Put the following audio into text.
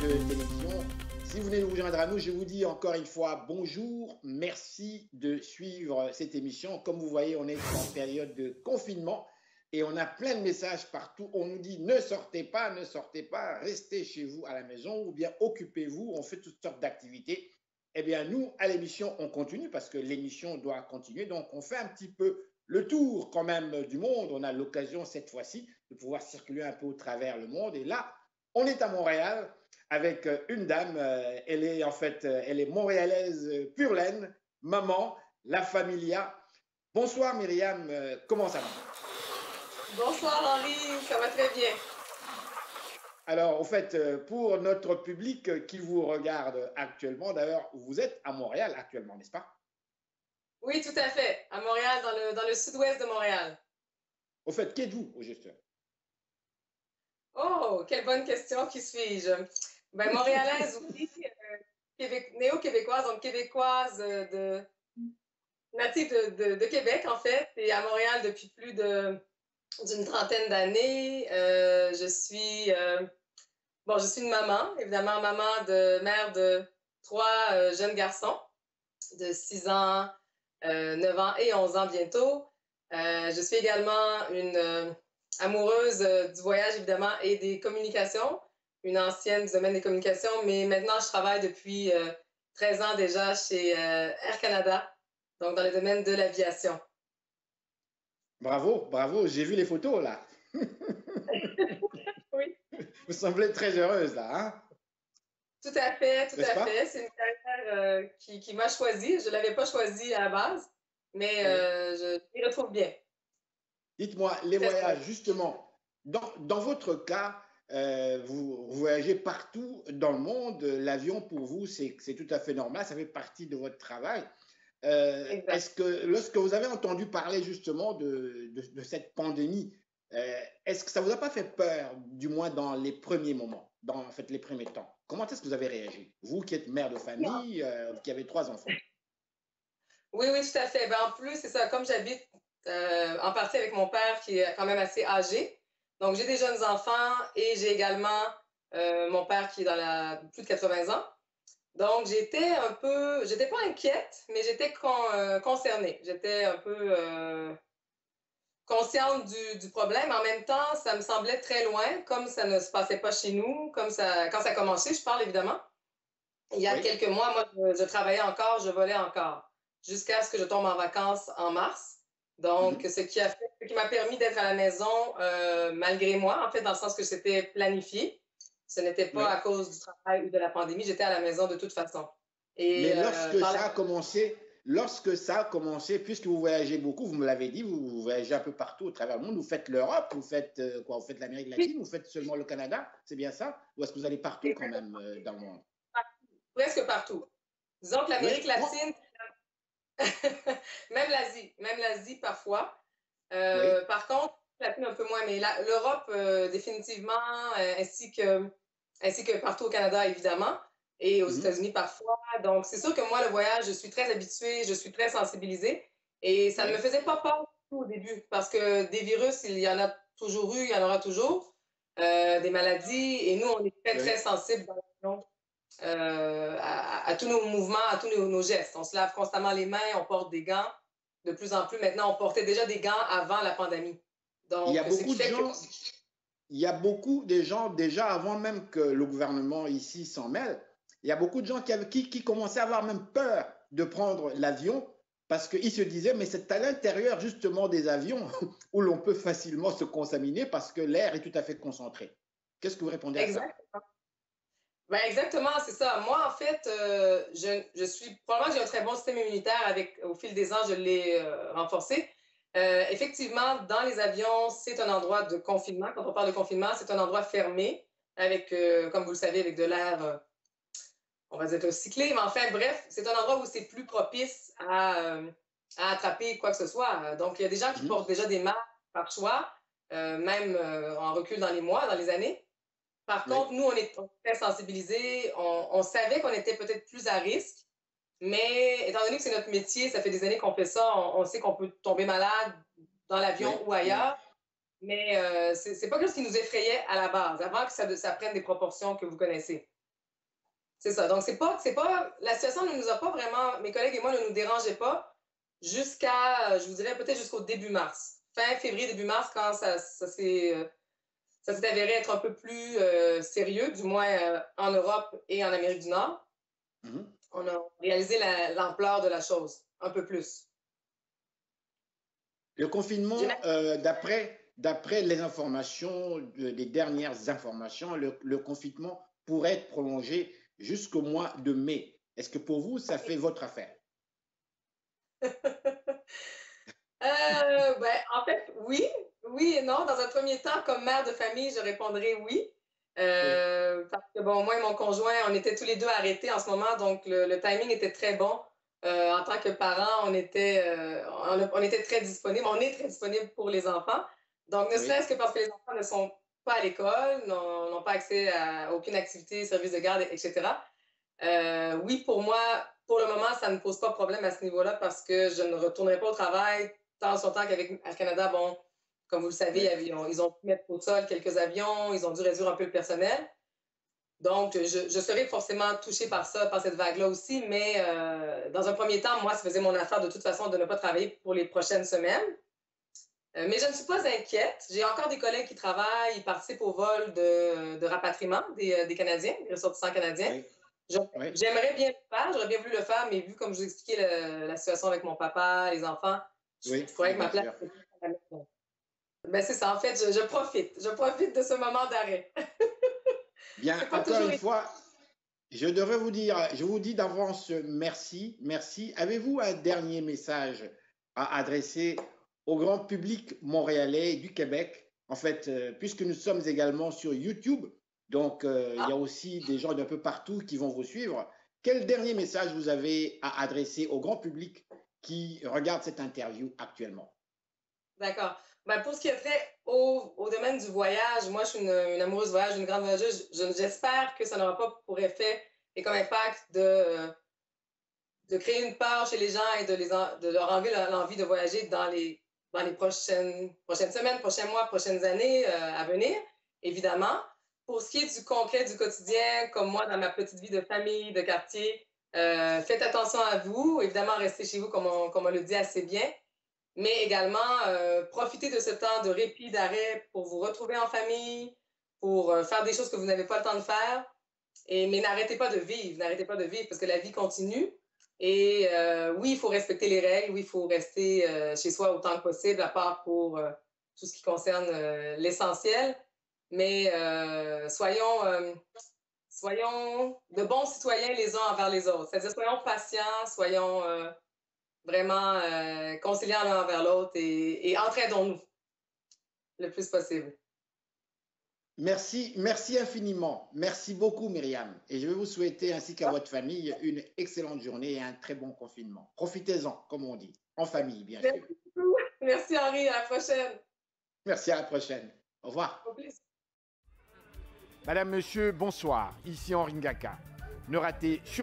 de télévision. Si vous venez nous rejoindre à nous, je vous dis encore une fois bonjour. Merci de suivre cette émission. Comme vous voyez, on est en période de confinement et on a plein de messages partout. On nous dit ne sortez pas, restez chez vous à la maison ou bien occupez-vous. On fait toutes sortes d'activités. Eh bien, nous, à l'émission, on continue parce que l'émission doit continuer. Donc, on fait un petit peu le tour quand même du monde. On a l'occasion cette fois-ci de pouvoir circuler un peu au travers le monde. Et là, on est à Montréal avec une dame. Elle est en fait, elle est montréalaise pure laine, maman, la familia. Bonsoir Myriam, comment ça va? Bonsoir Henri, ça va très bien. Alors, au fait, pour notre public qui vous regarde actuellement, d'ailleurs, vous êtes à Montréal actuellement, n'est-ce pas? Oui, tout à fait, à Montréal, dans le sud-ouest de Montréal. Au fait, qui êtes-vous au juste? Oh, quelle bonne question, qui suis-je? Ben, montréalaise, oui, néo-québécoise, donc québécoise native de Québec, en fait, et à Montréal depuis plus d'une trentaine d'années. Je suis une maman, évidemment, mère de trois jeunes garçons de 6 ans, 9 ans et 11 ans bientôt. Je suis également une amoureuse du voyage, évidemment, et des communications, une ancienne du domaine des communications, mais maintenant, je travaille depuis 13 ans déjà chez Air Canada, donc dans le domaine de l'aviation. Bravo, bravo, j'ai vu les photos là. Oui. Vous semblez très heureuse là, hein? Tout à fait, tout N'est-ce à pas? fait. C'est une carrière qui m'a choisie. Je ne l'avais pas choisie à la base, mais Oui. je m'y retrouve bien. Dites-moi, les Très voyages, heureuse. justement, dans votre cas, vous voyagez partout dans le monde. L'avion, pour vous, c'est tout à fait normal. Ça fait partie de votre travail. Exact. Est-ce que lorsque vous avez entendu parler justement de cette pandémie, est-ce que ça vous a pas fait peur, du moins dans les premiers moments, dans en fait les premiers temps? Comment est-ce que vous avez réagi? Vous qui êtes mère de famille, qui avez 3 enfants. Oui, oui, tout à fait. Ben, en plus, c'est ça, comme j'habite en partie avec mon père qui est quand même assez âgé, donc j'ai des jeunes enfants et j'ai également mon père qui est dans la plus de 80 ans. Donc j'étais pas inquiète, mais j'étais concernée. J'étais un peu consciente du problème. En même temps, ça me semblait très loin, comme ça ne se passait pas chez nous, quand ça a commencé, je parle évidemment. Il y a Oui. quelques mois, moi, je travaillais encore, je volais encore, jusqu'à ce que je tombe en vacances en mars. Donc, Mhm. ce qui m'a permis d'être à la maison malgré moi, en fait, dans le sens que c'était planifié. Ce n'était pas Oui. à cause du travail ou de la pandémie, j'étais à la maison de toute façon. Et Mais par la... lorsque ça a commencé, puisque vous voyagez beaucoup, vous me l'avez dit, vous voyagez un peu partout au travers du monde, vous faites l'Europe, vous faites quoi? Vous faites l'Amérique latine, vous faites seulement le Canada, c'est bien ça? Ou est-ce que vous allez partout quand même dans le monde? Presque partout. Disons que Oui, l'Amérique latine, même l'Asie parfois. oui. Par contre, latine un peu moins, mais l'Europe définitivement, ainsi que partout au Canada, évidemment, et aux Mhm. États-Unis parfois. Donc, c'est sûr que moi, le voyage, je suis très habituée, je suis très sensibilisée, et ça ne me Oui, faisait pas peur du tout au début, parce que des virus, il y en a toujours eu, il y en aura toujours, des maladies, et nous, on est très, oui. très sensibles dans l'avion, à tous nos mouvements, à tous nos gestes. On se lave constamment les mains, on porte des gants. De plus en plus, maintenant, on portait déjà des gants avant la pandémie. Il y Donc, a ce qui beaucoup de fait que... gens, il y a beaucoup de gens, déjà avant même que le gouvernement ici s'en mêle, il y a beaucoup de gens qui commençaient à avoir même peur de prendre l'avion parce qu'ils se disaient, mais c'est à l'intérieur justement des avions où l'on peut facilement se contaminer parce que l'air est tout à fait concentré. Qu'est-ce que vous répondez à ça? Exact. Ben exactement, c'est ça. Moi, en fait, je suis probablement que j'ai un très bon système immunitaire au fil des ans, je l'ai renforcé. Effectivement, dans les avions, c'est un endroit de confinement. Quand on parle de confinement, c'est un endroit fermé avec, comme vous le savez, avec de l'air, on va dire recyclé. Mais enfin, bref, c'est un endroit où c'est plus propice à attraper quoi que ce soit. Donc, il y a des gens qui Mhm. portent déjà des masques par choix, même en recul dans les mois, dans les années. Par Oui, contre, nous, on est très sensibilisés. On savait qu'on était peut-être plus à risque, mais étant donné que c'est notre métier, ça fait des années qu'on fait ça, on sait qu'on peut tomber malade dans oui, l'avion ou oui. ailleurs, mais c'est pas quelque chose qui nous effrayait à la base, avant que ça prenne des proportions que vous connaissez. C'est ça. Donc, la situation ne nous a pas vraiment, mes collègues et moi ne nous dérangeaient pas jusqu'à, je vous dirais peut-être jusqu'au début mars. Fin février, début mars, quand ça s'est avéré être un peu plus sérieux, du moins en Europe et en Amérique du Nord. Mhm. On a réalisé l'ampleur de la chose, un peu plus. Le confinement, d'après les informations, les dernières informations, le confinement pourrait être prolongé jusqu'au mois de mai. Est-ce que pour vous, ça fait votre affaire? En fait, oui. Oui et non. Dans un premier temps, comme mère de famille, je répondrai oui. Oui, Parce que, bon, moi et mon conjoint, on était tous les deux arrêtés en ce moment, donc le timing était très bon. En tant que parents, on était très disponibles. On est très disponibles pour les enfants. Donc, ne oui. serait-ce que parce que les enfants ne sont pas à l'école, n'ont pas accès à aucune activité, service de garde, etc. Oui, pour moi, pour le moment, ça ne pose pas de problème à ce niveau-là parce que je ne retournerai pas au travail tant son temps qu'avec Air Canada, bon, comme vous le savez, Oui. ils ont pu mettre au sol quelques avions, ils ont dû réduire un peu le personnel. Donc, je serai forcément touchée par ça, par cette vague-là aussi, mais dans un premier temps, moi, ça faisait mon affaire de toute façon de ne pas travailler pour les prochaines semaines. Mais je ne suis pas inquiète. J'ai encore des collègues qui travaillent, ils participent au vol de rapatriement des Canadiens, des ressortissants canadiens. Oui, oui, J'aimerais bien le faire, j'aurais bien voulu le faire, mais vu, comme je vous expliquais, la situation avec mon papa, les enfants, oui, je croyais que ma bien place sûr. était à la maison. Ben, c'est ça. En fait, je profite. Je profite de ce moment d'arrêt. Bien, C'est pas encore toujours une évident. fois, je vous dis d'avance merci, merci. Avez-vous un dernier message à adresser au grand public montréalais du Québec? En fait, puisque nous sommes également sur YouTube, donc il y a aussi des gens d'un peu partout qui vont vous suivre. Quel dernier message vous avez à adresser au grand public qui regarde cette interview actuellement? D'accord. Ben, pour ce qui est trait au domaine du voyage, moi, je suis une amoureuse du voyage, une grande voyageuse. J'espère que ça n'aura pas pour effet et comme impact de créer une peur chez les gens et de leur enlever l'envie de voyager dans les prochaines semaines, prochains mois, prochaines années à venir, évidemment. Pour ce qui est du concret, du quotidien, comme moi, dans ma petite vie de famille, de quartier, faites attention à vous. Évidemment, restez chez vous, comme on le dit assez bien. Mais également, profitez de ce temps de répit, d'arrêt pour vous retrouver en famille, pour faire des choses que vous n'avez pas le temps de faire. Mais n'arrêtez pas de vivre, n'arrêtez pas de vivre parce que la vie continue. Et oui, il faut respecter les règles, oui, il faut rester chez soi autant que possible, à part pour tout ce qui concerne l'essentiel. Mais soyons de bons citoyens les uns envers les autres. C'est-à-dire, soyons patients, soyons vraiment conciliants l'un envers l'autre et entraidons-nous le plus possible. Merci, merci infiniment. Merci beaucoup, Myriam. Et je vais vous souhaiter, ainsi qu'à votre famille, une excellente journée et un très bon confinement. Profitez-en, comme on dit, en famille, bien sûr. Merci beaucoup. Merci Henri, à la prochaine. Merci, à la prochaine. Au revoir. Au plaisir. Madame, Monsieur, bonsoir. Ici Henri Ngaka. Ne ratez surtout